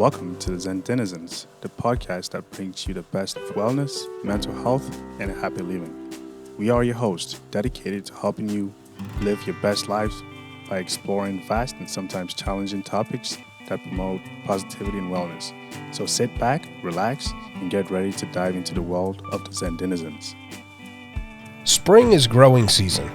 Welcome to the Zendenizens, the podcast that brings you the best of wellness, mental health, and happy living. We are your hosts, dedicated to helping you live your best lives by exploring vast and sometimes challenging topics that promote positivity and wellness. So sit back, relax, and get ready to dive into the world of the Zendenizens. Spring is growing season.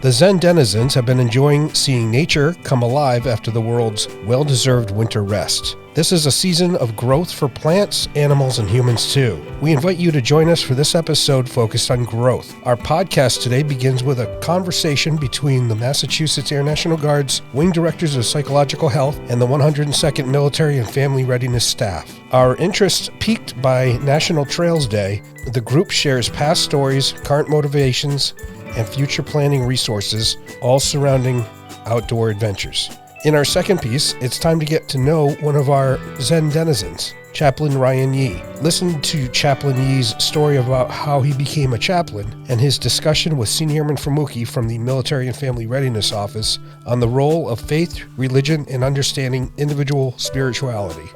The Zendenizens have been enjoying seeing nature come alive after the world's well-deserved winter rest. This is a season of growth for plants, animals, and humans too. We invite you to join us for this episode focused on growth. Our podcast today begins with a conversation between the Massachusetts Air National Guard's Wing Directors of Psychological Health and the 102nd Military and Family Readiness staff. Our interest piqued by National Trails Day, the group shares past stories, current motivations, and future planning resources, all surrounding outdoor adventures. In our second piece, it's time to get to know one of our Zendenizens, Chaplain Ryan Yi. Listen to Chaplain Yi's story about how he became a chaplain and his discussion with Airmen Fomuki from the Military and Family Readiness Office on the role of faith, religion, and understanding individual spirituality.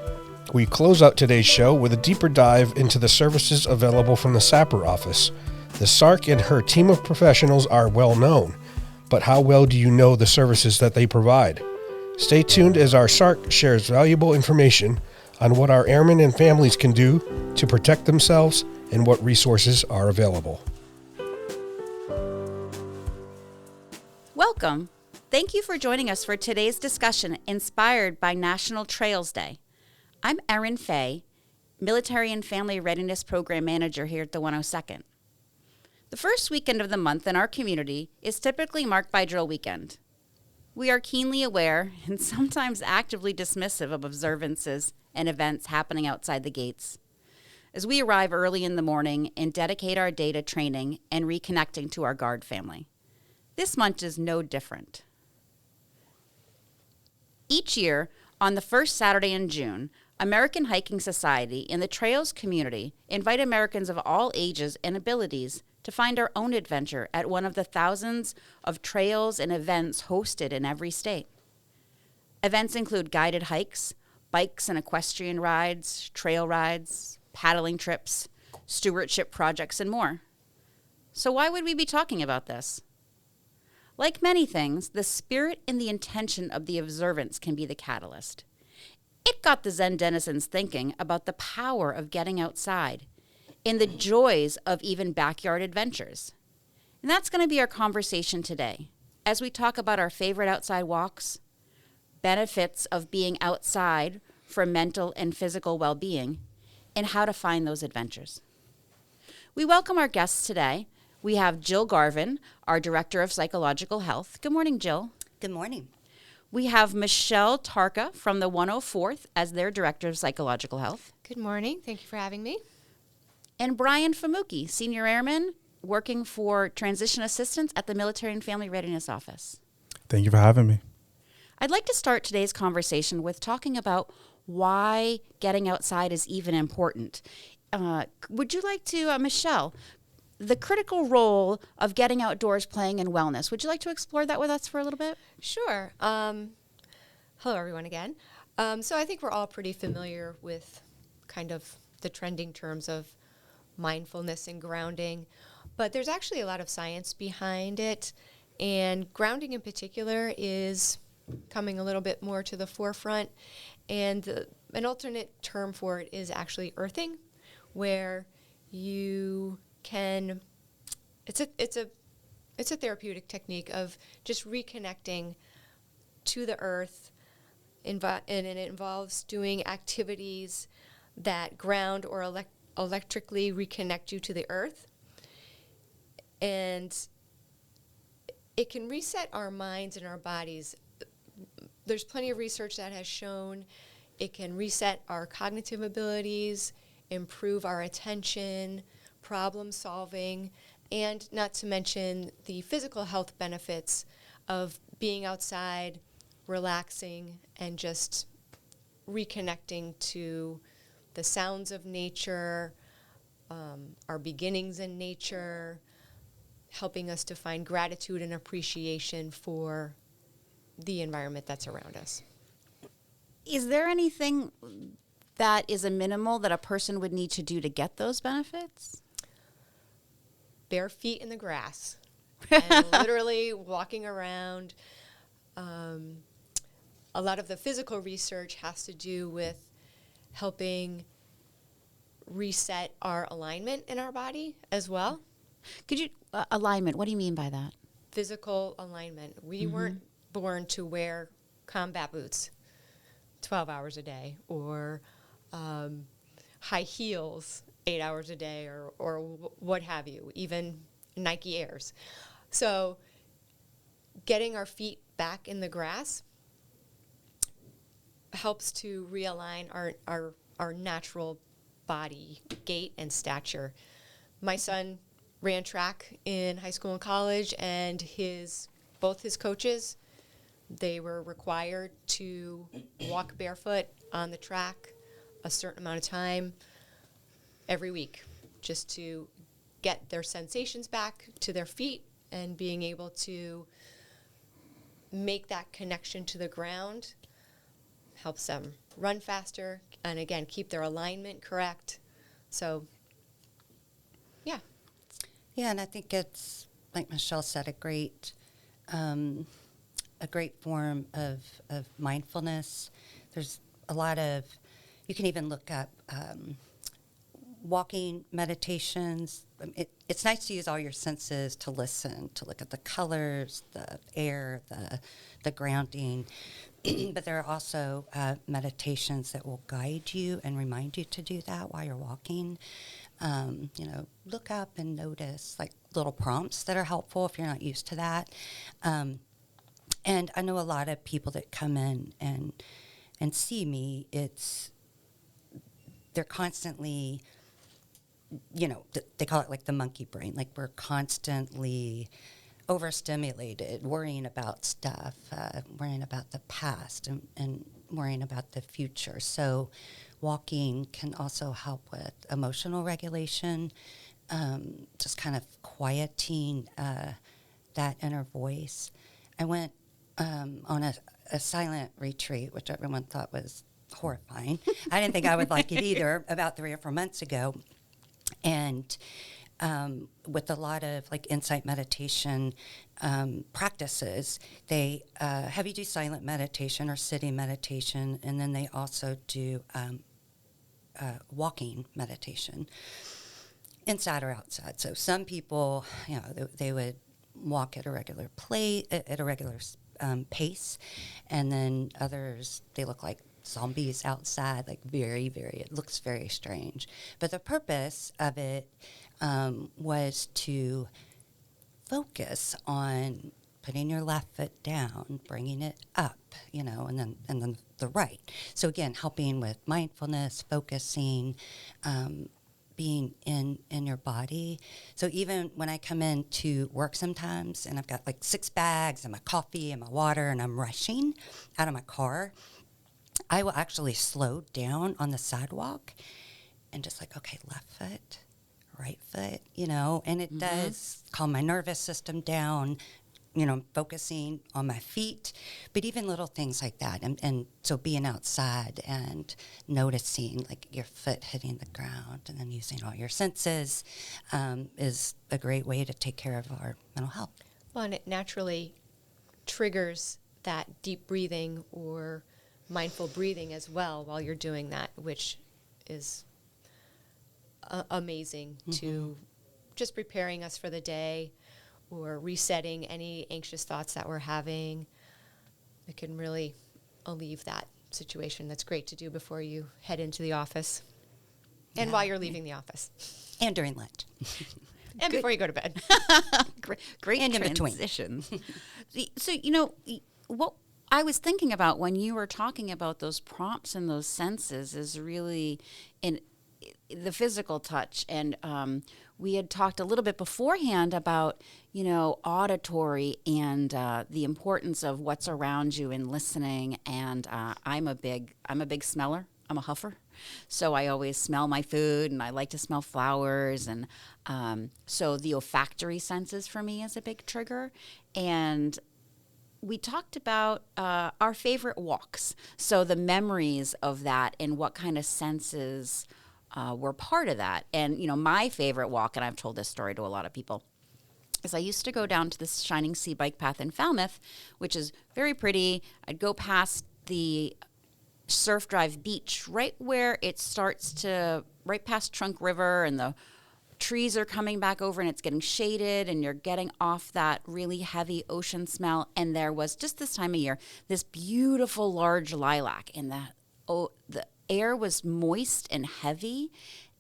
We close out today's show with a deeper dive into the services available from the SAPR Office. The SARC and her team of professionals are well known, but how well do you know the services that they provide? Stay tuned as our SARC shares valuable information on what our airmen and families can do to protect themselves and what resources are available. Welcome. Thank you for joining us for today's discussion inspired by National Trails Day. I'm Erin Fay, Military and Family Readiness Program Manager here at the 102nd. The first weekend of the month in our community is typically marked by Drill Weekend. We are keenly aware and sometimes actively dismissive of observances and events happening outside the gates. As we arrive early in the morning and dedicate our day to training and reconnecting to our Guard family. This month is no different. Each year, on the first Saturday in June, American Hiking Society and the Trails community invite Americans of all ages and abilities to find our own adventure at one of the thousands of trails and events hosted in every state. Events include guided hikes, bikes and equestrian rides, trail rides, paddling trips, stewardship projects, and more. So why would we be talking about this? Like many things, the spirit and the intention of the observance can be the catalyst. It got the Zendenizens thinking about the power of getting outside and the joys of even backyard adventures. And that's going to be our conversation today as we talk about our favorite outside walks, benefits of being outside for mental and physical well-being, and how to find those adventures. We welcome our guests today. We have Jill Garvin, our Director of Psychological Health. Good morning, Jill. Good morning. We have Michelle Tarka from the 104th as their Director of Psychological Health. Good morning. Thank you for having me. And Brian Fomuki, Senior Airman, working for Transition Assistance at the Military and Family Readiness Office. Thank you for having me. I'd like to start today's conversation with talking about why getting outside is even important. Would you like to, Michelle, the critical role of getting outdoors, playing, and wellness, would you like to explore that with us for a little bit? Sure. Hello, everyone, again. So I think we're all pretty familiar with kind of the trending terms of mindfulness and grounding, but there's actually a lot of science behind it, and grounding in particular is coming a little bit more to the forefront, and an alternate term for it is actually earthing, where you can, it's a therapeutic technique of just reconnecting to the earth, and it involves doing activities that ground or electrically reconnect you to the earth. And it can reset our minds and our bodies. There's plenty of research that has shown it can reset our cognitive abilities, improve our attention, problem solving, and not to mention the physical health benefits of being outside, relaxing, and just reconnecting to the sounds of nature, our beginnings in nature, helping us to find gratitude and appreciation for the environment that's around us. Is there anything that is a minimal that a person would need to do to get those benefits? Bare feet in the grass and literally walking around. A lot of the physical research has to do with helping reset our alignment in our body as well. Could you, alignment, what do you mean by that? Physical alignment. We weren't born to wear combat boots 12 hours a day or high heels 8 hours a day or what have you, even Nike Airs. So getting our feet back in the grass helps to realign our natural body gait and stature. My son ran track in high school and college, and both his coaches, they were required to walk barefoot on the track a certain amount of time every week just to get their sensations back to their feet and being able to make that connection to the ground helps them run faster and, again, keep their alignment correct. So, yeah. Yeah, and I think it's, like Michelle said, a great form of mindfulness. There's a lot of, you can even look up walking meditations. It's nice to use all your senses to listen, to look at the colors, the air, the grounding. But there are also meditations that will guide you and remind you to do that while you're walking. Look up and notice, like, little prompts that are helpful if you're not used to that. And I know a lot of people that come in and see me, they're constantly, they call it like the monkey brain. Like, we're constantly overstimulated, worrying about stuff, worrying about the past and worrying about the future. So walking can also help with emotional regulation, just kind of quieting that inner voice. I went on a silent retreat, which everyone thought was horrifying. I didn't think I would like it either, about 3 or 4 months ago. And with a lot of, like, insight meditation practices, they have you do silent meditation or sitting meditation, and then they also do walking meditation, inside or outside. So some people, they would walk at a regular pace, and then others, they look like zombies outside, like very, very, it looks very strange. But the purpose of it was to focus on putting your left foot down, bringing it up, and then the right. So again, helping with mindfulness, focusing, being in your body. So even when I come in to work sometimes, and I've got like 6 bags and my coffee and my water, and I'm rushing out of my car, I will actually slow down on the sidewalk and just like, okay, left foot, right foot, and it does calm my nervous system down, focusing on my feet, but even little things like that. And so being outside and noticing, like, your foot hitting the ground and then using all your senses is a great way to take care of our mental health. Well, and it naturally triggers that deep breathing or mindful breathing as well while you're doing that, which is amazing to just preparing us for the day or resetting any anxious thoughts that we're having. It can really alleviate that situation. That's great to do before you head into the office and while you're leaving the office. And during lunch. And before you go to bed. Great and transition. So, what I was thinking about when you were talking about those prompts and those senses is really in the physical touch. And we had talked a little bit beforehand about, auditory and the importance of what's around you and listening. And I'm a big smeller. I'm a huffer. So I always smell my food, and I like to smell flowers. And so the olfactory senses for me is a big trigger. And we talked about our favorite walks. So the memories of that and what kind of senses were part of that. And, my favorite walk, and I've told this story to a lot of people, is I used to go down to this Shining Sea bike path in Falmouth, which is very pretty. I'd go past the Surf Drive Beach, right where it starts to, right past Trunk River, and the trees are coming back over and it's getting shaded and you're getting off that really heavy ocean smell. And there was, just this time of year, this beautiful large lilac, and the air was moist and heavy,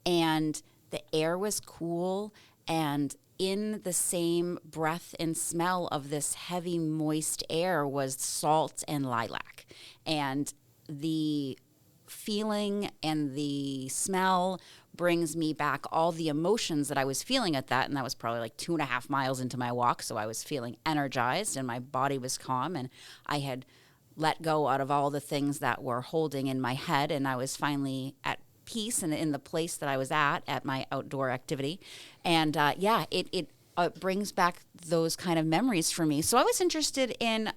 and the air was cool, and in the same breath and smell of this heavy, moist air was salt and lilac. And the feeling and the smell brings me back all the emotions that I was feeling at that. And that was probably like 2.5 miles into my walk. So I was feeling energized and my body was calm, and I had let go out of all the things that were holding in my head. And I was finally at peace and in the place that I was at my outdoor activity. And it brings back those kind of memories for me. So I was interested in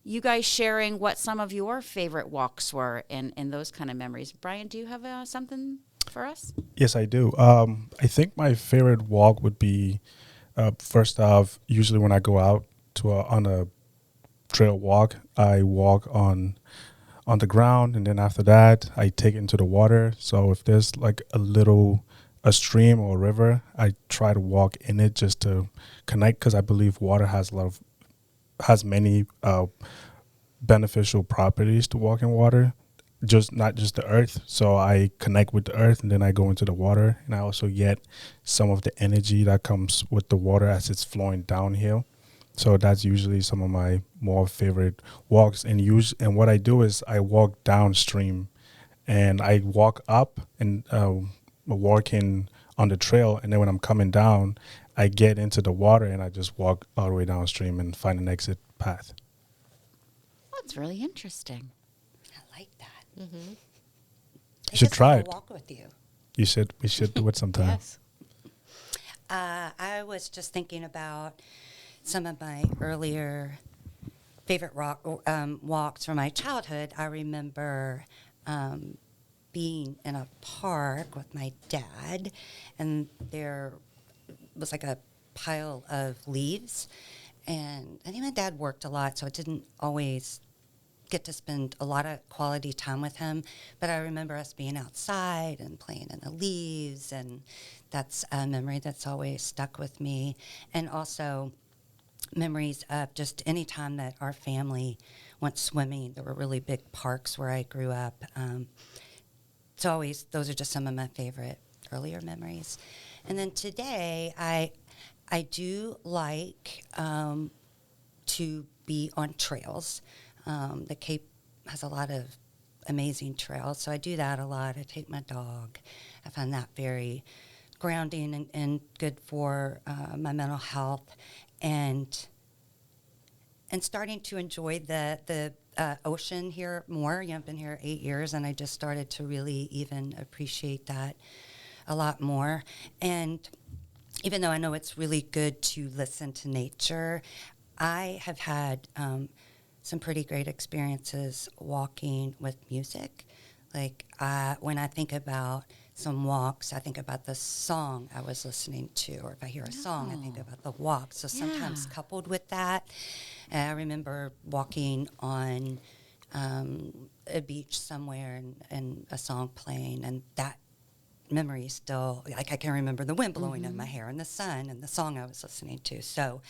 you guys sharing what some of your favorite walks were and those kind of memories. Brian, do you have something for us? Yes, I do. I think my favorite walk would be, first off, usually when I go out on a trail walk, I walk on the ground, and then after that I take it into the water. So if there's like a stream or a river, I try to walk in it just to connect, because I believe water has many beneficial properties to walk in water, not just the earth. So I connect with the earth, and then I go into the water, and I also get some of the energy that comes with the water as it's flowing downhill. So that's usually some of my more favorite walks. And what I do is I walk downstream, and I walk up and walking on the trail. And then when I'm coming down, I get into the water and I just walk all the way downstream and find an exit path. That's really interesting. I like that. Mm-hmm. You should try it. Walk with you. We should do it sometime. Yes. I was just thinking about some of my earlier favorite walks from my childhood. I remember being in a park with my dad, and there was like a pile of leaves. And I think my dad worked a lot, so I didn't always get to spend a lot of quality time with him. But I remember us being outside and playing in the leaves, and that's a memory that's always stuck with me. And also memories of just any time that our family went swimming. There were really big parks where I grew up. Those are just some of my favorite earlier memories. And then today, I do like to be on trails. The Cape has a lot of amazing trails, so I do that a lot. I take my dog. I find that very grounding and good for my mental health, and starting to enjoy the ocean here more. I've been here 8 years, and I just started to really even appreciate that a lot more. And even though I know it's really good to listen to nature, I have had some pretty great experiences walking with music. Like when I think about some walks, I think about the song I was listening to, or if I hear a song, I think about the walk. So sometimes coupled with that, I remember walking on a beach somewhere and a song playing, and that memory is still, like I can remember the wind blowing in my hair and the sun and the song I was listening to. So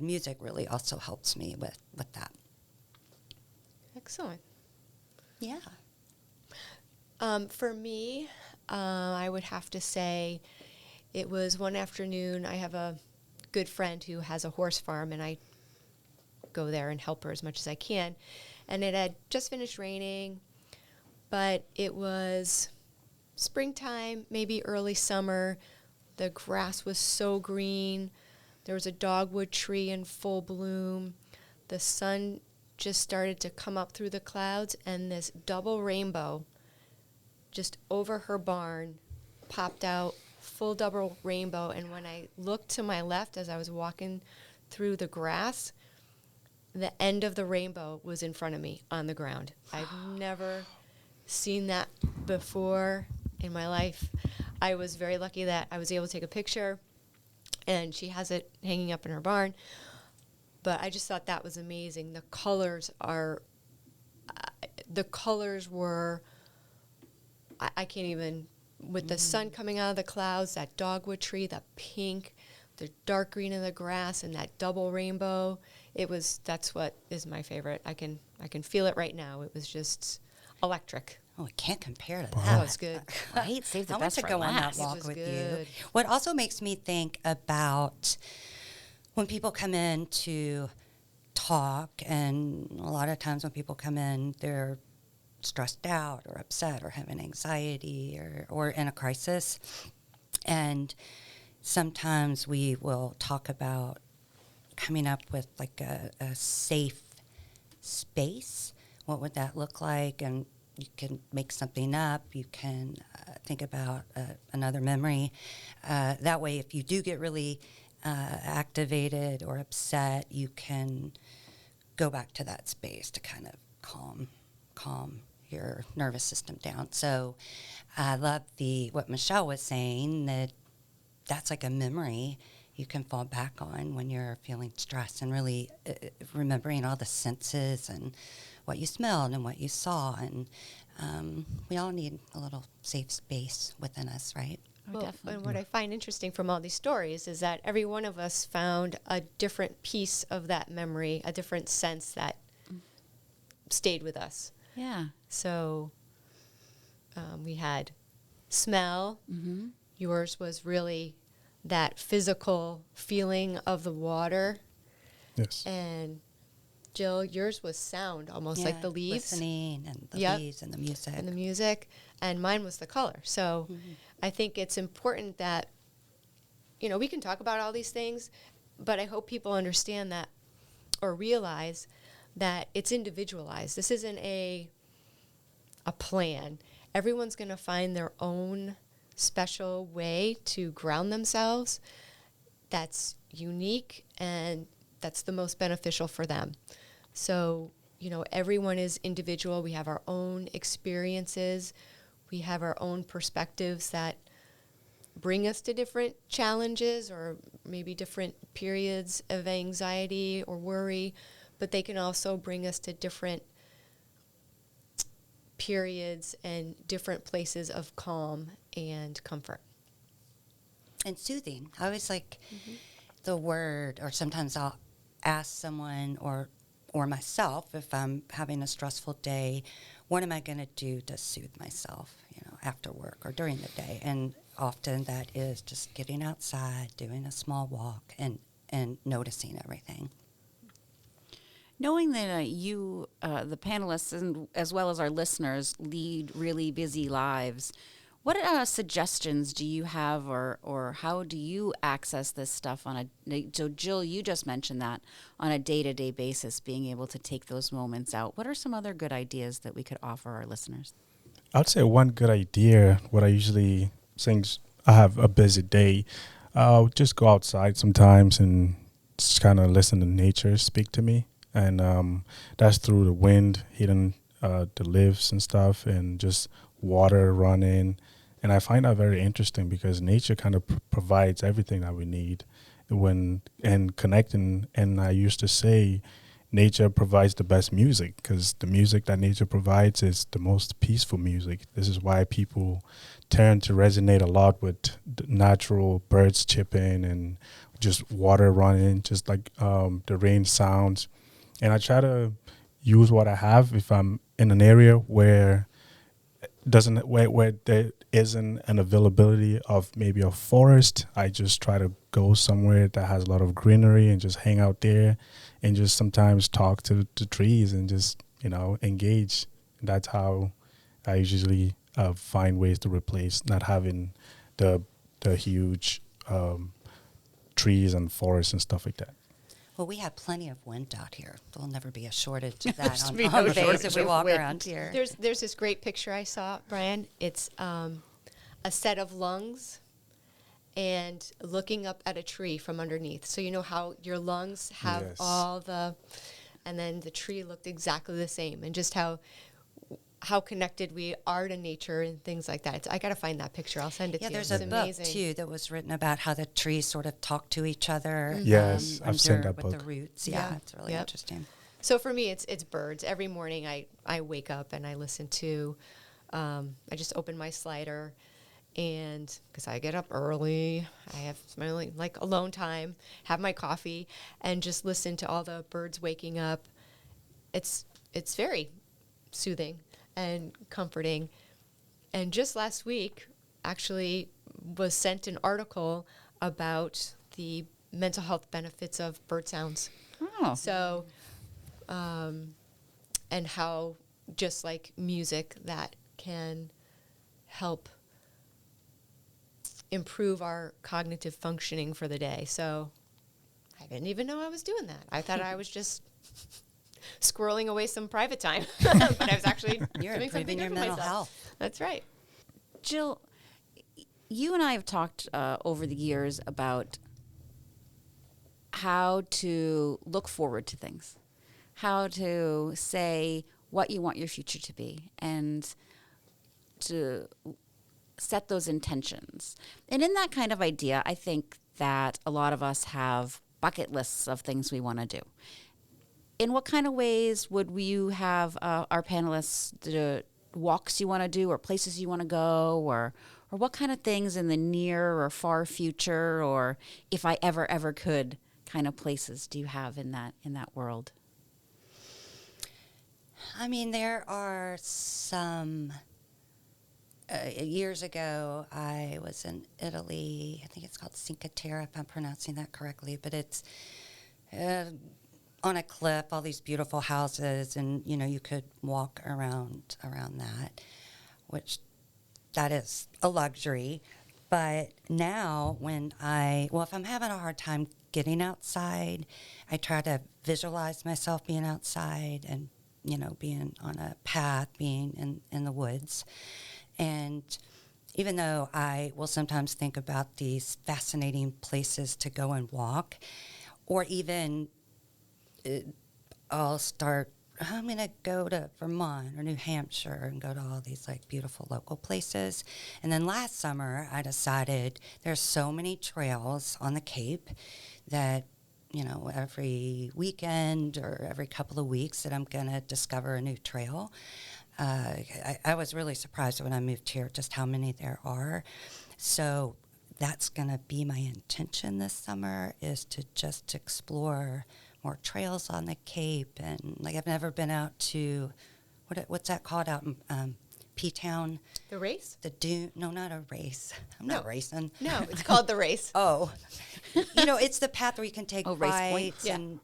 music really also helps me with that. Excellent. Yeah. For me, I would have to say it was one afternoon. I have a good friend who has a horse farm, and I go there and help her as much as I can. And it had just finished raining, but it was springtime, maybe early summer. The grass was so green. There was a dogwood tree in full bloom. The sun just started to come up through the clouds, and this double rainbow just over her barn popped out, full double rainbow. And when I looked to my left as I was walking through the grass, the end of the rainbow was in front of me on the ground. I've never seen that before in my life. I was very lucky that I was able to take a picture, and she has it hanging up in her barn. But I just thought that was amazing. The colors were, I can't even, with the sun coming out of the clouds, that dogwood tree, the pink, the dark green of the grass, and that double rainbow. That's what is my favorite. I can feel it right now. It was just electric. Oh, I can't compare to That that. was good. Right? Save the I want best to for go on that last. It walk was with good. you. What also makes me think about when people come in to talk, and a lot of times when people come in, they're stressed out or upset or having anxiety or in a crisis. And sometimes we will talk about coming up with like a safe space. What would that look like? And you can make something up. You can think about another memory. That way, if you do get really activated or upset, you can go back to that space to kind of calm your nervous system down. So I love what Michelle was saying, that's like a memory you can fall back on when you're feeling stressed, and really remembering all the senses and what you smelled and what you saw. And we all need a little safe space within us, right? Oh, Well, definitely. and what I find interesting from all these stories is that every one of us found a different piece of that memory, a different sense that stayed with us. Yeah. So we had smell. Mm-hmm. Yours was really that physical feeling of the water. Yes. And Jill, yours was sound, almost like the leaves. Listening and the Yep. leaves and the music. And the music, and mine was the color. So I think it's important that, we can talk about all these things, but I hope people understand that or realize that it's individualized. This isn't a plan. Everyone's going to find their own special way to ground themselves that's unique and that's the most beneficial for them. So, everyone is individual. We have our own experiences. We have our own perspectives that bring us to different challenges or maybe different periods of anxiety or worry, but they can also bring us to different periods and different places of calm and comfort. And soothing. I always like the word, or sometimes I'll ask someone or myself, if I'm having a stressful day, what am I going to do to soothe myself, after work or during the day? And often that is just getting outside, doing a small walk, and noticing everything. Knowing that you, the panelists, and as well as our listeners, lead really busy lives, what suggestions do you have, or how do you access this stuff so Jill, you just mentioned that on a day-to-day basis, being able to take those moments out. What are some other good ideas that we could offer our listeners? I'd say one good idea, what I usually, since I have a busy day, I'll just go outside sometimes and just kind of listen to nature speak to me. And that's through the wind hitting the leaves and stuff, and just water running. And I find that very interesting because nature kind of provides everything that we need and connecting. And I used to say nature provides the best music, because the music that nature provides is the most peaceful music. This is why people tend to resonate a lot with the natural birds chirping and just water running, just like the rain sounds. And I try to use what I have if I'm in an area where there isn't an availability of maybe a forest. I just try to go somewhere that has a lot of greenery and just hang out there and just sometimes talk to the trees and just, engage. That's how I usually find ways to replace not having the huge trees and forests and stuff like that. Well, we have plenty of wind out here. There'll never be a shortage of that on be the no days shortage that we of walk wind. around here. There's this great picture I saw, Brian. It's a set of lungs and looking up at a tree from underneath. So you know how your lungs have Yes. all the and then the tree looked exactly the same, and just how connected we are to nature and things like that. I got to find that picture. I'll send it to you. There's It's a amazing. book too that was written about how the trees sort of talk to each other. Yes, I've seen that with book. the roots. Yeah. Yeah, it's really Yep. interesting. So for me, it's birds. Every morning I wake up and I listen to, I just open my slider, and because I get up early, I have my like alone time, have my coffee, and just listen to all the birds waking up. It's very soothing and comforting. And just last week, actually, was sent an article about the mental health benefits of bird sounds. Oh. So, and how just like music that can help improve our cognitive functioning for the day. So I didn't even know I was doing that. I thought I was just squirreling away some private time, but I was actually You're doing something improving your good for mental myself. health. That's right. Jill, you and I have talked over the years about how to look forward to things, how to say what you want your future to be, and to set those intentions. And in that kind of idea, I think that a lot of us have bucket lists of things we want to do. In what kind of ways would you have our panelists walks you want to do, or places you want to go, or what kind of things in the near or far future, or if I ever could kind of places do you have in that world? I mean, there are some. Years ago, I was in Italy. I think it's called Cinque Terre, if I'm pronouncing that correctly. But it's on a cliff, all these beautiful houses, and you could walk around that, which that is a luxury. But now, if I'm having a hard time getting outside, I try to visualize myself being outside and being on a path, being in the woods. And even though I will sometimes think about these fascinating places to go and walk, or even I'm going to go to Vermont or New Hampshire and go to all these beautiful local places. And then last summer, I decided there's so many trails on the Cape that every weekend or every couple of weeks that I'm going to discover a new trail. I was really surprised when I moved here just how many there are. So that's going to be my intention this summer, is to just explore more trails on the Cape. And I've never been out to, what's that called out in P-Town? The race? The dune? No, not a race. I'm not racing. No, it's called the race. Oh, it's the path where you can take Race Point? bikes and.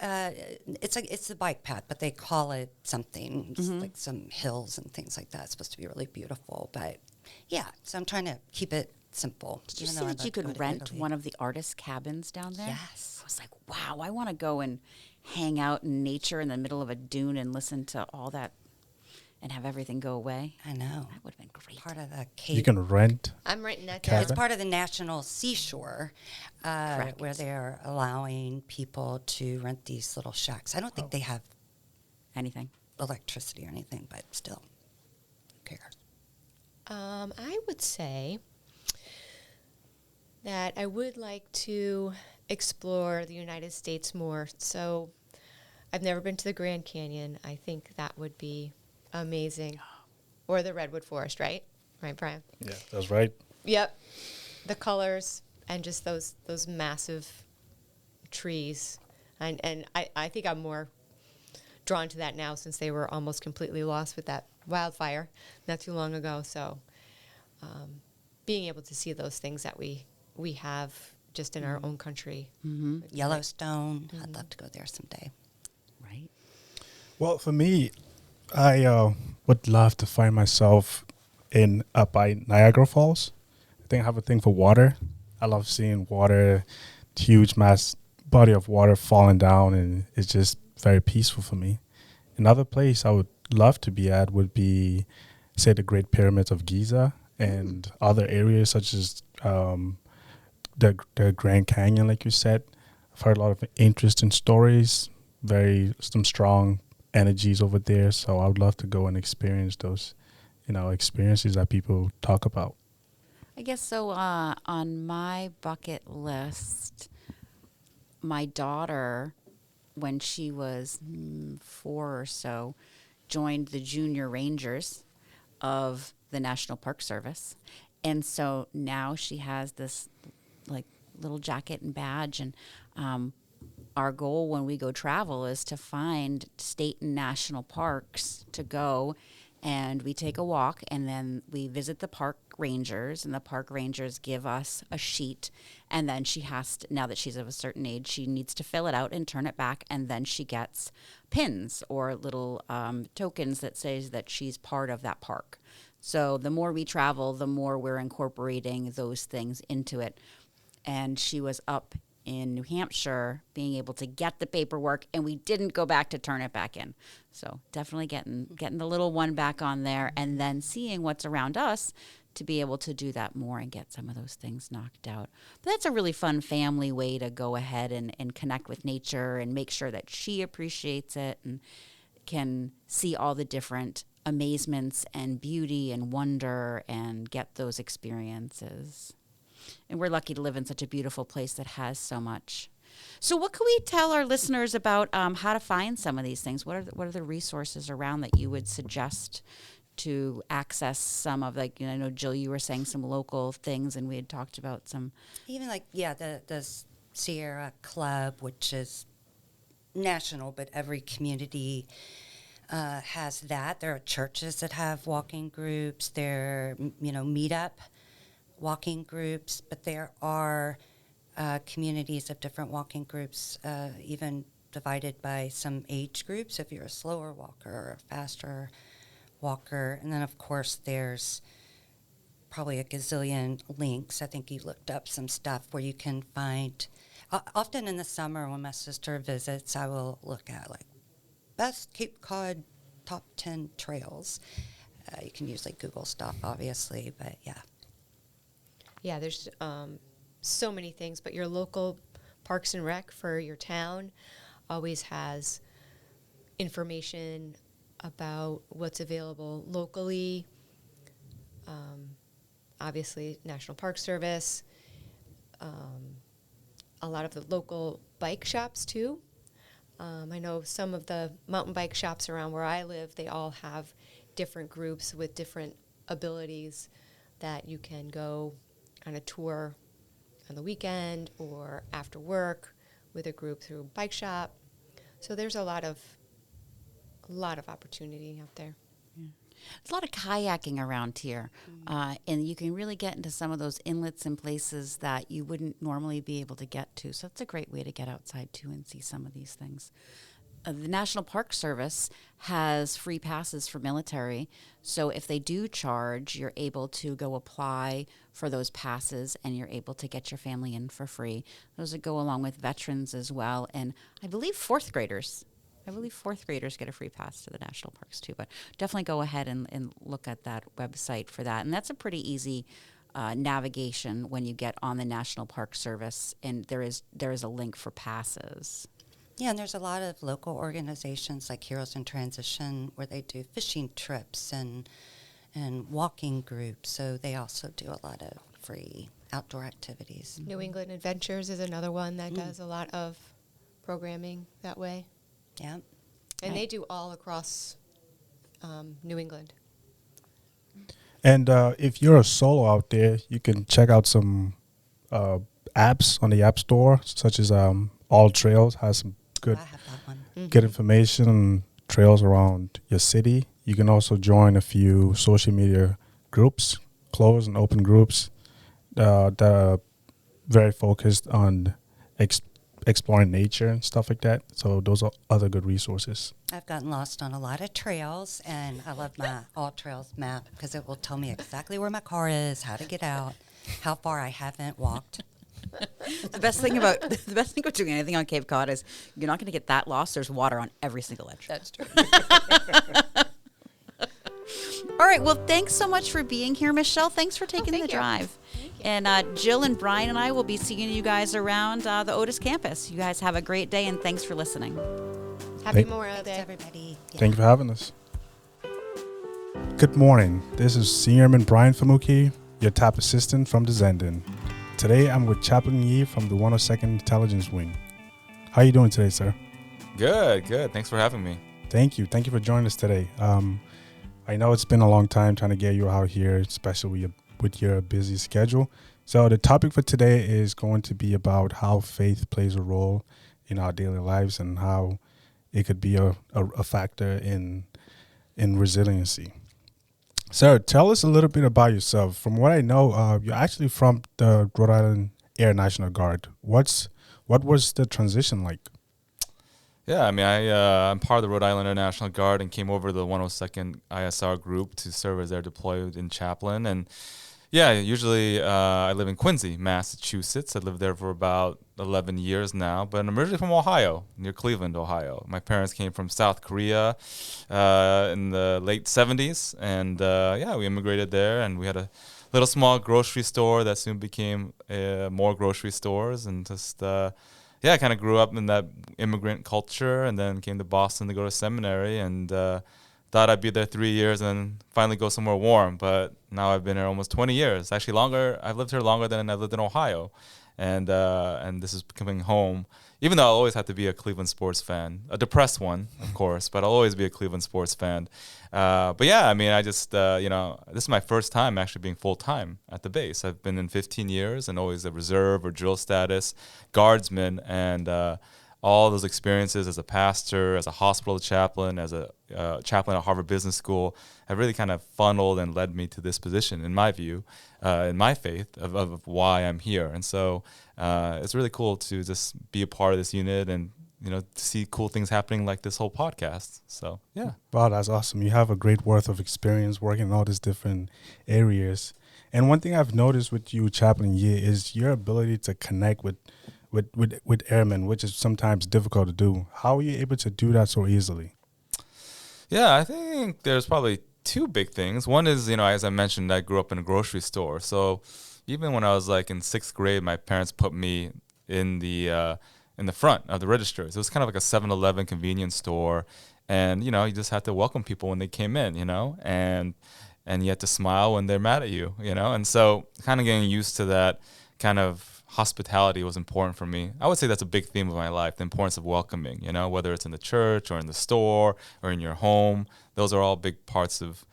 It's the bike path, but they call it something like some hills and things like that. It's supposed to be really beautiful, but yeah. So I'm trying to keep it simple. Did you see that you could rent one of the artist cabins down there? Yes. I was like, wow, I want to go and hang out in nature in the middle of a dune and listen to all that and have everything go away. I know. That would have been great. Part of the Cape. You can rent. I'm writing that Cabin? down. It's part of the National Seashore, Correct. where they're allowing people to rent these little shacks. I don't think they have Anything? electricity or anything, but still, who cares? I would say that I would like to explore the United States more. So I've never been to the Grand Canyon. I think that would be amazing. Or the Redwood Forest, right? Right, Brian? Yeah, that's right. Yep. The colors and just those massive trees. And I think I'm more drawn to that now, since they were almost completely lost with that wildfire not too long ago. So being able to see those things that we have just in our own country. Mm-hmm. Yellowstone. I'd love to go there someday. Right. Well, for me, I would love to find myself up by Niagara Falls. I think I have a thing for water. I love seeing water, huge mass body of water falling down, and it's just very peaceful for me. Another place I would love to be at would be, say, the Great Pyramids of Giza and other areas such as the Grand Canyon, like you said. I've heard a lot of interesting stories some strong energies over there. So I would love to go and experience those, experiences that people talk about. I guess so. On my bucket list, my daughter, when she was 4 or so, joined the Junior Rangers of the National Park Service. And so now she has this like little jacket and badge. And our goal when we go travel is to find state and national parks to go. And we take a walk, and then we visit the park rangers, and the park rangers give us a sheet. And then she has to, now that she's of a certain age, she needs to fill it out and turn it back. And then she gets pins or little tokens that says that she's part of that park. So the more we travel, the more we're incorporating those things into it. And she was up in New Hampshire being able to get the paperwork, and we didn't go back to turn it back in. So definitely getting the little one back on there, and then seeing what's around us to be able to do that more and get some of those things knocked out. But that's a really fun family way to go ahead and connect with nature and make sure that she appreciates it and can see all the different amazements and beauty and wonder and get those experiences. And we're lucky to live in such a beautiful place that has so much. So what can we tell our listeners about how to find some of these things? What are the resources around that you would suggest to access some of, like, I know, Jill, you were saying some local things, and we had talked about some. Even like, the SrA Club, which is national, but every community has that. There are churches that have walking groups. There are, meetup walking groups, but there are communities of different walking groups, even divided by some age groups, if you're a slower walker or a faster walker. And then, of course, there's probably a gazillion links. I think you looked up some stuff where you can find, often in the summer when my sister visits, I will look at, like, best Cape Cod top 10 trails. You can use, like, Google stuff, obviously, but yeah. Yeah, there's so many things, but your local Parks and Rec for your town always has information about what's available locally. Obviously, National Park Service, a lot of the local bike shops too. I know some of the mountain bike shops around where I live, they all have different groups with different abilities that you can go on a tour on the weekend or after work with a group through a bike shop. So there's a lot of opportunity out there. Yeah. There's a lot of kayaking around here, and you can really get into some of those inlets and places that you wouldn't normally be able to get to. So that's a great way to get outside too and see some of these things. The National Park Service has free passes for military. So if they do charge, you're able to go apply for those passes, and you're able to get your family in for free. Those that go along with veterans as well. And I believe fourth graders get a free pass to the national parks too. But definitely go ahead and look at that website for that. And that's a pretty easy navigation when you get on the National Park Service. And there is a link for passes. Yeah, and there's a lot of local organizations like Heroes in Transition where they do fishing trips and walking groups. So they also do a lot of free outdoor activities. New England Adventures is another one that does a lot of programming that way. Yeah. And they do all across New England. And if you're a solo out there, you can check out some apps on the App Store, such as All Trails has some good I have that one. good information on trails around your city. You can also join a few social media groups, closed and open groups that are very focused on exploring nature and stuff like that. So those are other good resources. I've gotten lost on a lot of trails, and I love my All Trails map because it will tell me exactly where my car is, how to get out, how far I haven't walked. The best thing about doing anything on Cape Cod is you're not going to get that lost. There's water on every single edge. That's true. All right. Well, thanks so much for being here, Michelle. Thanks for taking the drive. And Jill and Brian and I will be seeing you guys around the Otis campus. You guys have a great day, and thanks for listening. Happy Memorial Day. Thanks, everybody. Yeah. Thank you for having us. Good morning. This is Airman Ryan Fomuki, your TAP assistant from the Zenden. Today, I'm with Chaplain Yi from the 102nd Intelligence Wing. How are you doing today, sir? Good. Thanks for having me. Thank you for joining us today. I know it's been a long time trying to get you out here, especially with your busy schedule. So the topic for today is going to be about how faith plays a role in our daily lives and how it could be a factor in resiliency. Sir, tell us a little bit about yourself. From what I know, you're actually from the Rhode Island Air National Guard. What was the transition like? Yeah, I mean, I'm part of the Rhode Island Air National Guard and came over to the 102nd ISR group to serve as their deployed in chaplain. And yeah, usually I live in Quincy, Massachusetts. I lived there for about 11 years now, but I'm originally from Ohio, near Cleveland, Ohio. My parents came from South Korea in the late 70s, and we immigrated there, and we had a little small grocery store that soon became more grocery stores, and just I kind of grew up in that immigrant culture, and then came to Boston to go to seminary, and thought I'd be there 3 years and finally go somewhere warm. But now I've been here almost 20 years, actually longer. I've lived here longer than I've lived in Ohio, and this is coming home. Even though I'll always have to be a Cleveland sports fan, a depressed one, of course, but I'll always be a Cleveland sports fan. But yeah, I mean, I just, this is my first time actually being full-time at the base. I've been in 15 years and always a reserve or drill status, guardsman, and all those experiences as a pastor, as a hospital chaplain, as a chaplain at Harvard Business School have really kind of funneled and led me to this position, in my view, in my faith of why I'm here. And so it's really cool to just be a part of this unit and, to see cool things happening like this whole podcast. So, yeah. Wow, that's awesome. You have a great worth of experience working in all these different areas. And one thing I've noticed with you, Chaplain Yi, is your ability to connect with airmen, which is sometimes difficult to do. How are you able to do that so easily? Yeah, I think there's probably two big things. One is, as I mentioned, I grew up in a grocery store. So even when I was like in 6th grade, my parents put me in the front of the registers. It was kind of like a 7-Eleven convenience store. And, you just had to welcome people when they came in, and you had to smile when they're mad at you, And so kind of getting used to that kind of hospitality was important for me. I would say that's a big theme of my life, the importance of welcoming, whether it's in the church or in the store or in your home. Those are all big parts of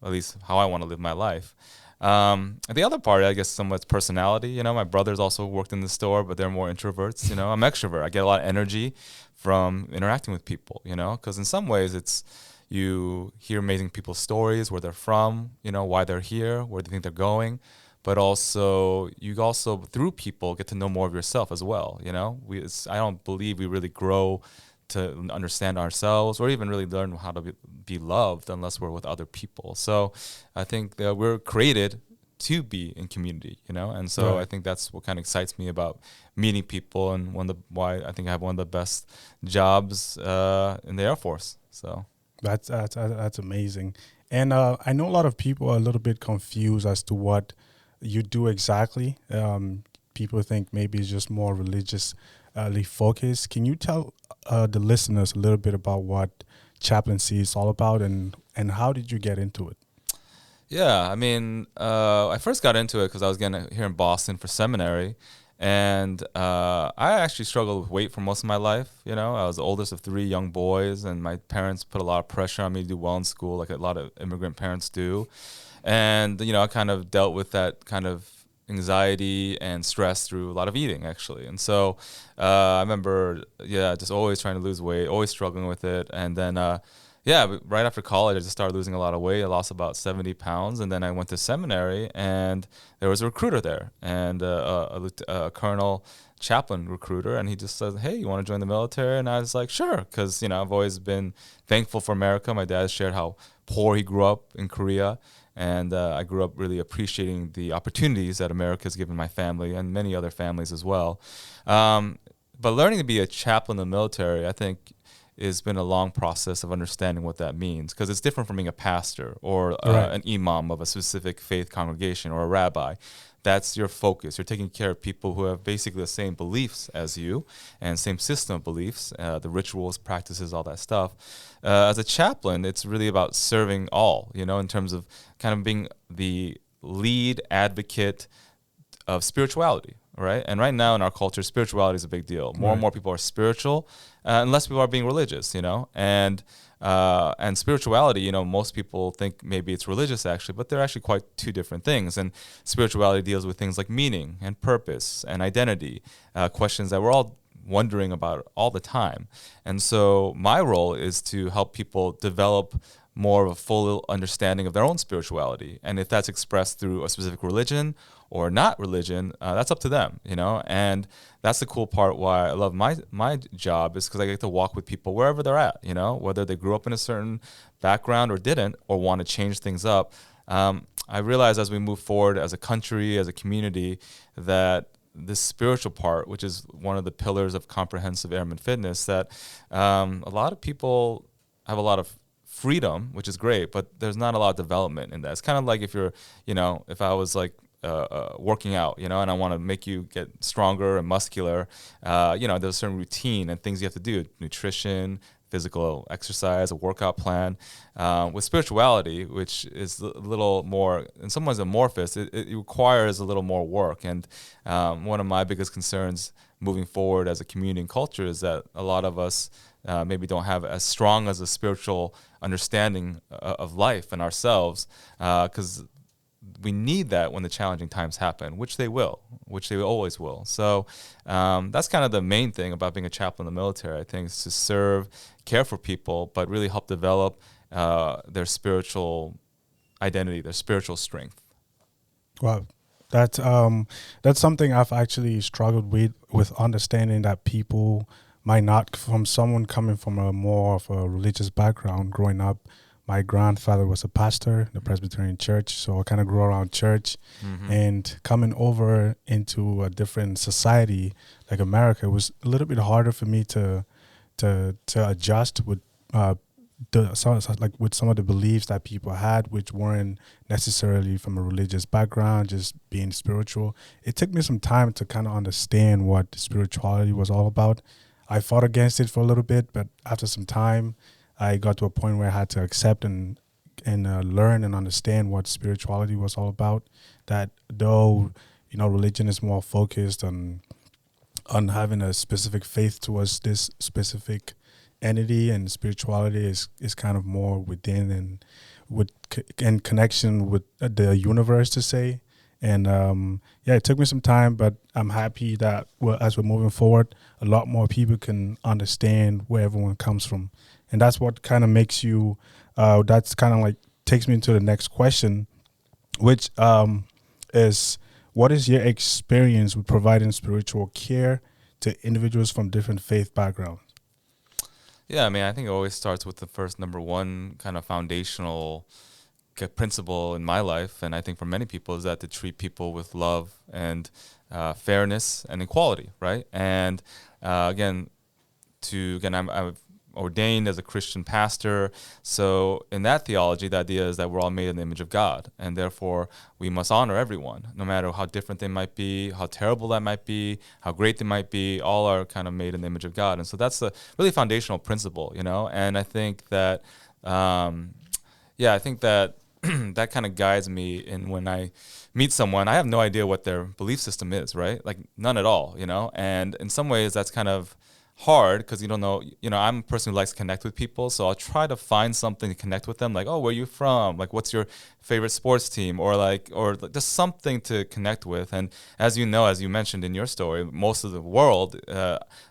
at least how I want to live my life. The other part, I guess, somewhat personality. My brothers also worked in the store, but they're more introverts. I'm extrovert. I get a lot of energy from interacting with people, because in some ways it's you hear amazing people's stories, where they're from, why they're here, where they think they're going. But also, you also, through people, get to know more of yourself as well, I don't believe we really grow to understand ourselves or even really learn how to be loved unless we're with other people. So I think that we're created to be in community, And so I think that's what kind of excites me about meeting people, and why I think I have one of the best jobs in the Air Force. So That's amazing. And I know a lot of people are a little bit confused as to what you do exactly. People think maybe it's just more religiously focused. Can you tell the listeners a little bit about what chaplaincy is all about, and how did you get into it? Yeah, I mean, I first got into it because I was getting here in Boston for seminary, and I actually struggled with weight for most of my life. I was the oldest of 3 young boys, and my parents put a lot of pressure on me to do well in school, like a lot of immigrant parents do. And, I kind of dealt with that kind of anxiety and stress through a lot of eating, actually. And so I remember, just always trying to lose weight, always struggling with it. And then, right after college, I just started losing a lot of weight. I lost about 70 pounds. And then I went to seminary, and there was a recruiter there, and a colonel chaplain recruiter. And he just said, "Hey, you want to join the military?" And I was like, "Sure," because, I've always been thankful for America. My dad shared how poor he grew up in Korea. And I grew up really appreciating the opportunities that America has given my family and many other families as well. But learning to be a chaplain in the military, I think, has been a long process of understanding what that means, because it's different from being a pastor or an imam of a specific faith congregation or a rabbi. that's your focus. You're taking care of people who have basically the same beliefs as you and same system of beliefs, the rituals, practices, all that stuff. As a chaplain, it's really about serving all, in terms of kind of being the lead advocate of spirituality, right? And right now in our culture, spirituality is a big deal. More and more people are spiritual, and less people are being religious, and spirituality, most people think maybe it's religious actually, but they're actually quite two different things. And spirituality deals with things like meaning and purpose and identity, questions that we're all wondering about all the time. And so my role is to help people develop more of a full understanding of their own spirituality. And if that's expressed through a specific religion or not religion, that's up to them, and that's the cool part why I love my job, is because I get to walk with people wherever they're at, whether they grew up in a certain background or didn't, or want to change things up. I realize as we move forward as a country, as a community, that this spiritual part, which is one of the pillars of comprehensive airman fitness, that a lot of people have a lot of freedom, which is great, but there's not a lot of development in that. It's kind of like if you're, if I was like working out, and I want to make you get stronger and muscular, there's a certain routine and things you have to do, nutrition, physical exercise, a workout plan. With spirituality, which is a little more, in some ways amorphous, it requires a little more work. And one of my biggest concerns moving forward as a community and culture is that a lot of us maybe don't have as strong as a spiritual understanding of life and ourselves, because we need that when the challenging times happen, which they always will. So that's kind of the main thing about being a chaplain in the military, I think, is to serve, care for people, but really help develop their spiritual identity, their spiritual strength. Wow. That's something I've actually struggled with understanding, that people might not, from someone coming from a more of a religious background. Growing up, my grandfather was a pastor in the Presbyterian church, so I kind of grew around church. And coming over into a different society like America, it was a little bit harder for me to adjust with with some of the beliefs that people had, which weren't necessarily from a religious background, just being spiritual. It took me some time to kind of understand what spirituality was all about. I fought against it for a little bit, but after some time, I got to a point where I had to accept and learn and understand what spirituality was all about. That though, religion is more focused on having a specific faith towards this specific entity, and spirituality is kind of more within and in connection with the universe, to say. And it took me some time, but I'm happy that as we're moving forward, a lot more people can understand where everyone comes from. And that's what kind of makes you, that's kind of like takes me into the next question, which is, what is your experience with providing spiritual care to individuals from different faith backgrounds? Yeah, I think it always starts with the first number one kind of foundational principle in my life, and I think for many people, is that to treat people with love and fairness and equality, right? And I'm ordained as a Christian pastor, so in that theology, the idea is that we're all made in the image of God, and therefore we must honor everyone, no matter how different they might be, how terrible that might be, how great they might be. All are kind of made in the image of God, and so that's a really foundational principle, And I think that, that kind of guides me in when I meet someone. I have no idea what their belief system is, right? Like none at all, And in some ways, that's kind of hard because you don't know. I'm a person who likes to connect with people, so I'll try to find something to connect with them, like, oh, where are you from? Like, what's your favorite sports team? Or just something to connect with. And as you mentioned in your story, most of the world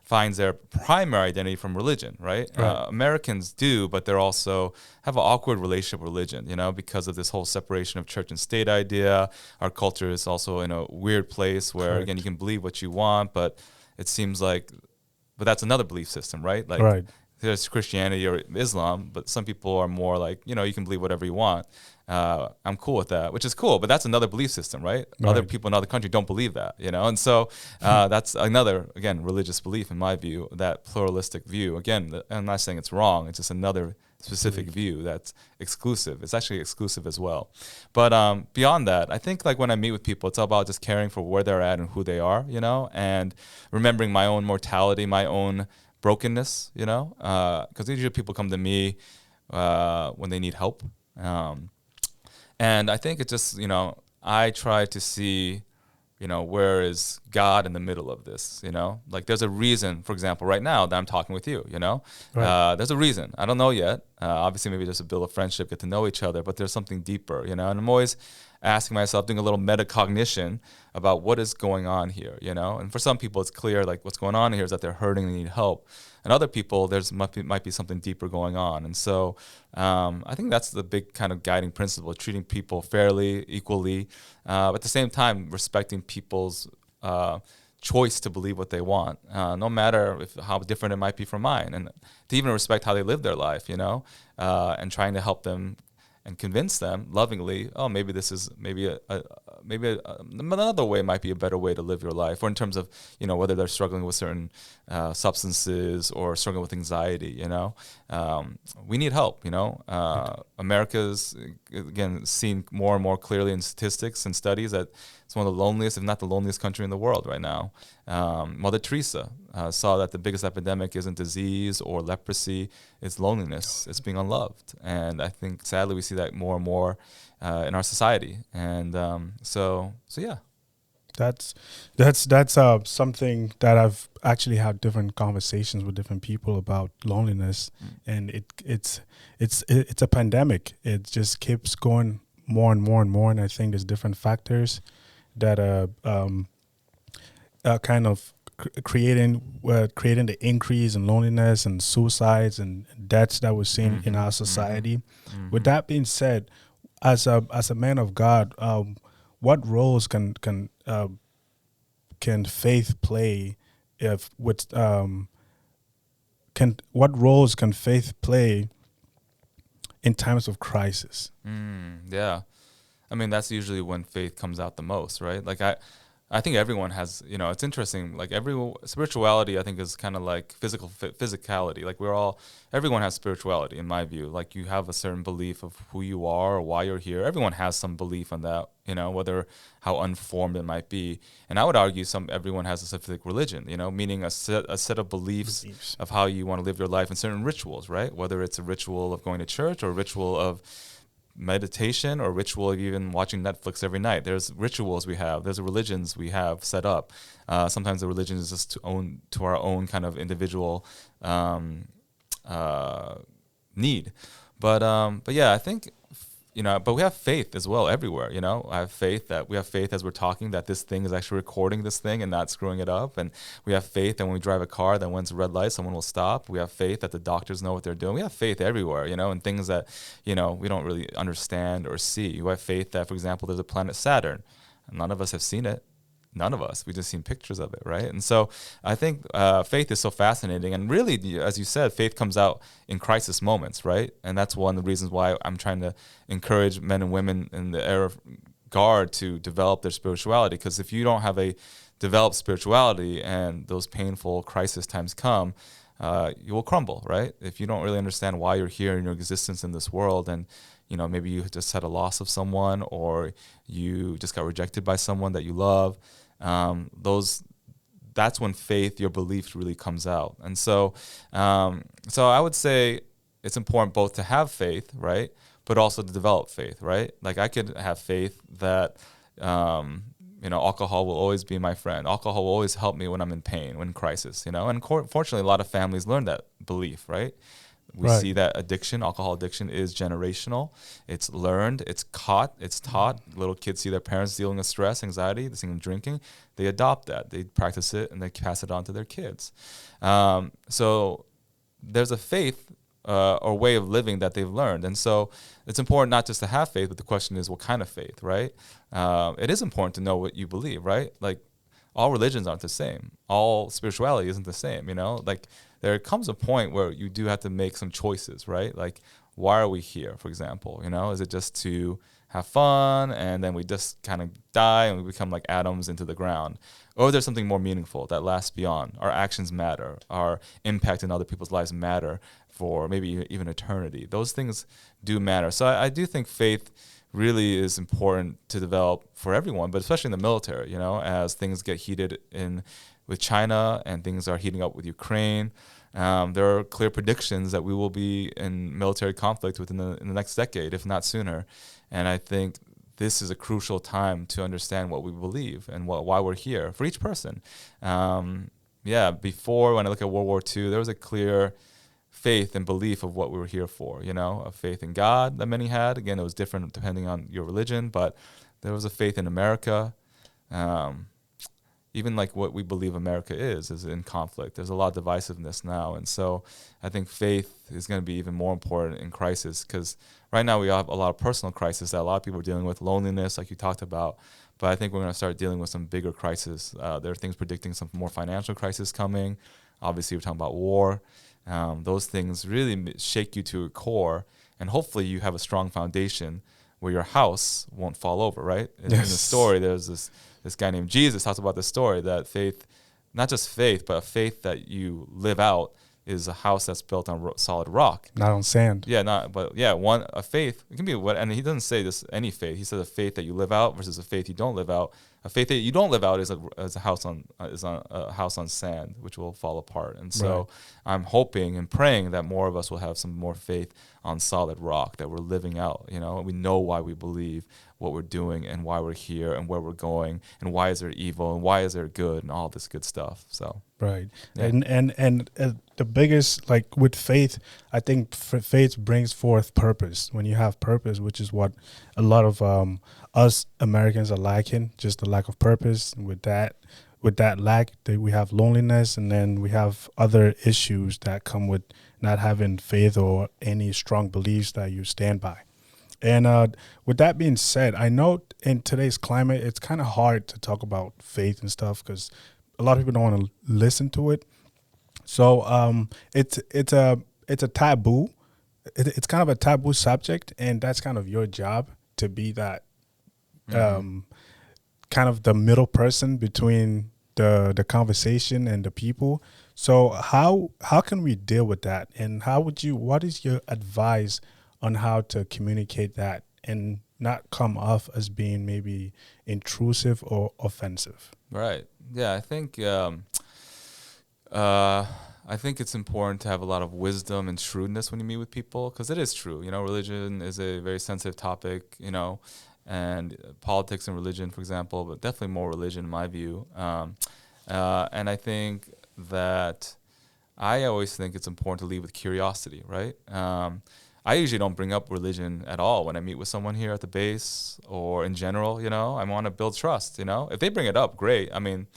finds their primary identity from religion, right? Americans do, but they're also have an awkward relationship with religion, because of this whole separation of church and state idea. Our culture is also in a weird place where, again, you can believe what you want, but it seems like, but that's another belief system, right? Like there's Christianity or Islam, but some people are more like, you can believe whatever you want. I'm cool with that, which is cool, but that's another belief system, right? Other people in other countries don't believe that, And so that's another, again, religious belief in my view, that pluralistic view. Again, I'm not saying it's wrong. It's just another specific view that's exclusive. It's actually exclusive as well. But beyond that, I think like when I meet with people, it's all about just caring for where they're at and who they are, you know, and remembering my own mortality, my own brokenness, you know, because usually people come to me when they need help. And I think it's just, you know, I try to see, you know, where is God in the middle of this, you know? Like there's a reason, for example, right now that I'm talking with you, you know? Right. There's a reason. I don't know yet. Obviously, maybe just to build a friendship, get to know each other, but there's something deeper, you know? And I'm always asking myself, doing a little metacognition about what is going on here, you know? And for some people, it's clear, like what's going on here is that they're hurting and need help. And other people, there's might be something deeper going on. And so I think that's the big kind of guiding principle, treating people fairly, equally, but at the same time, respecting people's choice to believe what they want, no matter how different it might be from mine, and to even respect how they live their life, you know, and trying to help them and convince them lovingly, oh, maybe this is another way might be a better way to live your life, or in terms of, you know, whether they're struggling with certain substances or struggling with anxiety, you know, we need help, you know. America's, again, seen more and more clearly in statistics and studies that it's one of the loneliest, if not the loneliest country in the world right now. Mother Teresa saw that the biggest epidemic isn't disease or leprosy, it's loneliness, it's being unloved. And I think sadly we see that more and more in our society. And so yeah. That's something that I've actually had different conversations with different people about loneliness, and it's a pandemic. It just keeps going more and more and more, and I think there's different factors that kind of creating the increase in loneliness and suicides and deaths that we're seeing in our society. With that being said, as a man of God, what roles can faith play what roles can faith play in times of crisis? Yeah. I mean, that's usually when faith comes out the most, right? Like I think everyone has, you know, it's interesting. Like spirituality, I think, is kind of like physicality. Like everyone has spirituality, in my view. Like you have a certain belief of who you are or why you're here. Everyone has some belief on that, you know, whether how unformed it might be. And I would argue everyone has a specific religion, you know, meaning a set of beliefs of how you want to live your life, and certain rituals, right? Whether it's a ritual of going to church or a ritual of meditation or ritual of even watching Netflix every night. There's rituals we have. There's religions we have set up. Sometimes the religion is just to our own kind of individual need. But yeah, I think, you know, but we have faith as well everywhere, you know. We have faith as we're talking that this thing is actually recording this thing and not screwing it up. And we have faith that when we drive a car, that when it's a red light, someone will stop. We have faith that the doctors know what they're doing. We have faith everywhere, you know, in things that, you know, we don't really understand or see. We have faith that, for example, there's a planet Saturn. None of us have seen it. None of us. We just seen pictures of it, right? And so I think faith is so fascinating. And really, as you said, faith comes out in crisis moments, right? And that's one of the reasons why I'm trying to encourage men and women in the era of guard to develop their spirituality. Because if you don't have a developed spirituality and those painful crisis times come, you will crumble, right? If you don't really understand why you're here in your existence in this world, and you know, maybe you just had a loss of someone, or you just got rejected by someone that you love, that's when faith, your belief, really comes out. And so I would say it's important both to have faith, right, but also to develop faith, right? Like I could have faith that you know, alcohol will always be my friend. Alcohol will always help me when I'm in pain, when in crisis, you know. And fortunately, a lot of families learn that belief, right? We see that alcohol addiction is generational. It's learned, it's caught, it's taught. Little kids see their parents dealing with stress, anxiety, they see them drinking. They adopt that. They practice it, and they pass it on to their kids. So there's a faith or way of living that they've learned. And so it's important not just to have faith, but the question is, what kind of faith, right? It is important to know what you believe, right? Like, all religions aren't the same. All spirituality isn't the same, you know? Like, there comes a point where you do have to make some choices, right? Like, why are we here, for example? You know, is it just to have fun and then we just kind of die and we become like atoms into the ground? or there's something more meaningful that lasts beyond. Our actions matter. Our impact in other people's lives matter for maybe even eternity. Those things do matter. So I do think faith really is important to develop for everyone, but especially in the military, you know, as things get heated in with China and things are heating up with Ukraine. There are clear predictions that we will be in military conflict in the next decade, if not sooner. And I think this is a crucial time to understand what we believe and why we're here for each person. Before, when I look at World War II, there was a clear faith and belief of what we were here for, you know, a faith in God that many had. Again, it was different depending on your religion, but there was a faith in America. Even like what we believe America is in conflict. There's a lot of divisiveness now. And so I think faith is going to be even more important in crisis, because right now we have a lot of personal crisis that a lot of people are dealing with, loneliness, like you talked about. But I think we're going to start dealing with some bigger crisis. There are things predicting some more financial crisis coming. Obviously, we're talking about war. Those things really shake you to your core. And hopefully you have a strong foundation where your house won't fall over, right? In the story, there's this guy named Jesus talks about the story that faith, not just faith, but a faith that you live out is a house that's built on solid rock. Not on sand. A faith, it can be what, and he doesn't say this, any faith. He says a faith that you live out versus a faith you don't live out. A faith that you don't live out is a house on sand, which will fall apart. And so Right. I'm hoping and praying that more of us will have some more faith on solid rock, that we're living out, you know, we know why we believe what we're doing and why we're here and where we're going and why is there evil and why is there good and all this good stuff. So Right. Yeah. And the biggest, like with faith, I think faith brings forth purpose. When you have purpose, which is what a lot of us Americans are lacking, just the lack of purpose. With that lack, we have loneliness, and then we have other issues that come with not having faith or any strong beliefs that you stand by. And with that being said, I know in today's climate, it's kind of hard to talk about faith and stuff because a lot of people don't want to listen to it. So it's a taboo. It's kind of a taboo subject, and that's kind of your job to be that kind of the middle person between the conversation and the people. So how can we deal with that? And what is your advice on how to communicate that and not come off as being maybe intrusive or offensive? Right. Yeah, I think it's important to have a lot of wisdom and shrewdness when you meet with people, because it is true. You know, religion is a very sensitive topic, you know, and politics and religion, for example, but definitely more religion in my view. And I think that I always think it's important to lead with curiosity, right? I usually don't bring up religion at all when I meet with someone here at the base or in general, you know. I want to build trust, you know. If they bring it up, great. I mean,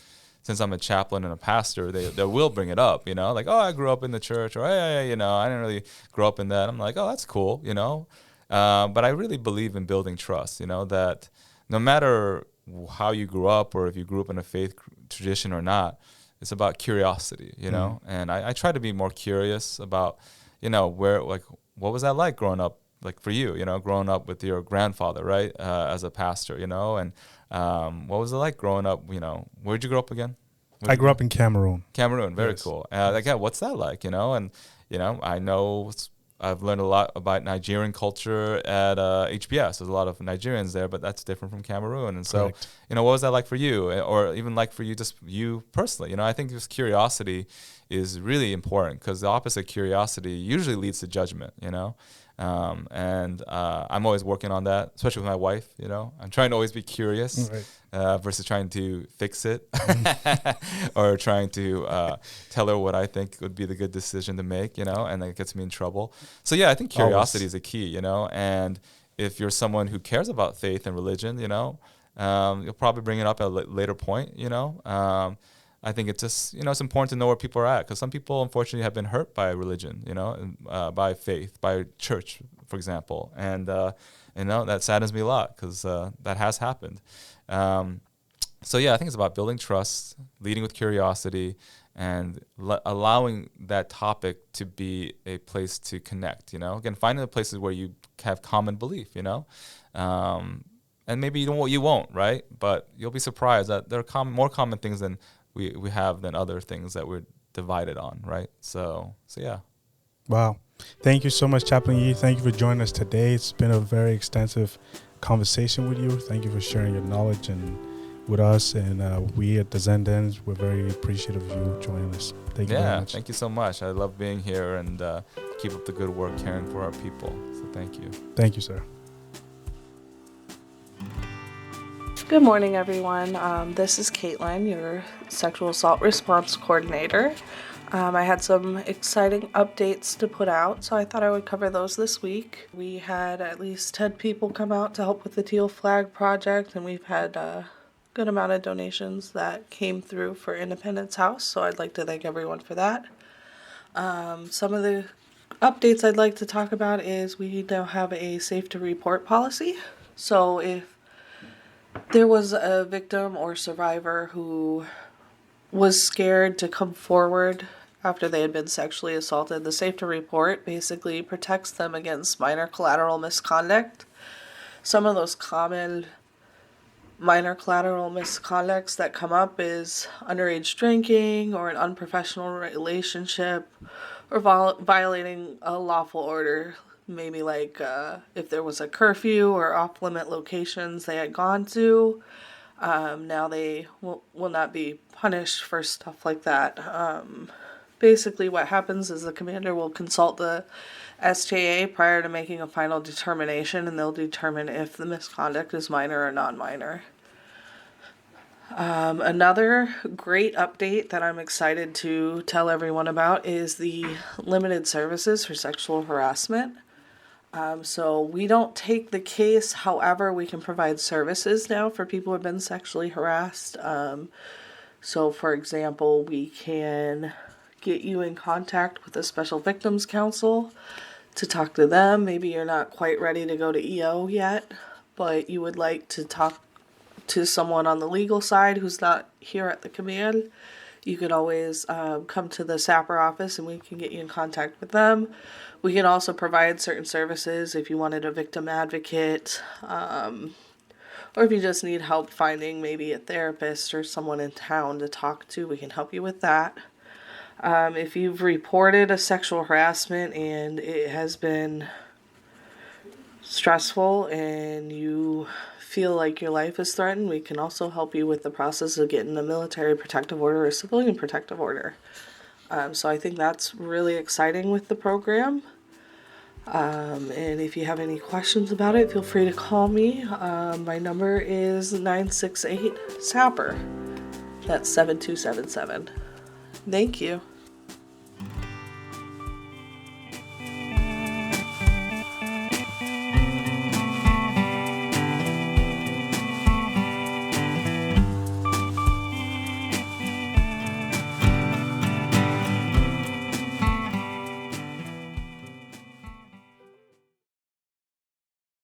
since I'm a chaplain and a pastor, they will bring it up, you know. Like, oh, I grew up in the church, or, hey, you know, I didn't really grow up in that. I'm like, oh, that's cool, you know. But I really believe in building trust, you know, that no matter how you grew up or if you grew up in a faith tradition or not, it's about curiosity, you know. And I try to be more curious about, you know, what was that like growing up, like for you, you know, growing up with your grandfather, right, as a pastor, you know, and what was it like growing up, you know, where'd you grow up again? I grew up in Cameroon. Cameroon, very Yes. cool. Like, yeah, what's that like, you know? And, you know, I've learned a lot about Nigerian culture at HBS. There's a lot of Nigerians there, but that's different from Cameroon. And so, Correct. you know, what was that like for you, or even like for you, just you personally? You know, I think just curiosity is really important, because the opposite of curiosity usually leads to judgment, you know. And I'm always working on that, especially with my wife, you know. I'm trying to always be curious versus trying to fix it or trying to tell her what I think would be the good decision to make, you know, and that gets me in trouble. So, yeah, I think curiosity is a key, you know. And if you're someone who cares about faith and religion, you know, you'll probably bring it up at a later point, you know. I think it's just, you know, it's important to know where people are at, because some people, unfortunately, have been hurt by religion, you know, and, by faith, by church, for example. And, you know, that saddens me a lot, because that has happened. So, yeah, I think it's about building trust, leading with curiosity, and allowing that topic to be a place to connect, you know. Again, finding the places where you have common belief, you know. and maybe you won't, right? But you'll be surprised that there are more common things than we have than other things that we're divided on, right? So yeah. Wow. Thank you so much, Chaplain Yi. Thank you for joining us today. It's been a very extensive conversation with you. Thank you for sharing your knowledge and with us. And we at the Zendenizens, we're very appreciative of you joining us. Thank you very much. Thank you so much. I love being here, and keep up the good work caring for our people. So thank you. Thank you, sir. Good morning, everyone. This is Caitlin, your sexual assault response coordinator. I had some exciting updates to put out, so I thought I would cover those this week. We had at least 10 people come out to help with the Teal Flag Project, and we've had a good amount of donations that came through for Independence House, so I'd like to thank everyone for that. Some of the updates I'd like to talk about is we now have a safe to report policy. So if there was a victim or survivor who was scared to come forward after they had been sexually assaulted, the Safe to Report basically protects them against minor collateral misconduct. Some of those common minor collateral misconducts that come up is underage drinking or an unprofessional relationship or violating a lawful order. Maybe like if there was a curfew or off-limit locations they had gone to, now they will not be punished for stuff like that. Basically what happens is the commander will consult the SJA prior to making a final determination, and they'll determine if the misconduct is minor or non-minor. Another great update that I'm excited to tell everyone about is the limited services for sexual harassment. So we don't take the case, however, we can provide services now for people who have been sexually harassed. So for example, we can get you in contact with a special victims counsel to talk to them. Maybe you're not quite ready to go to EO yet, but you would like to talk to someone on the legal side who's not here at the command. You could always come to the SAPR office and we can get you in contact with them. We can also provide certain services if you wanted a victim advocate, or if you just need help finding maybe a therapist or someone in town to talk to, we can help you with that. If you've reported a sexual harassment and it has been stressful and you feel like your life is threatened, we can also help you with the process of getting a military protective order or civilian protective order. So I think that's really exciting with the program. And if you have any questions about it, feel free to call me. My number is 968-SAPR. That's 7277. Thank you.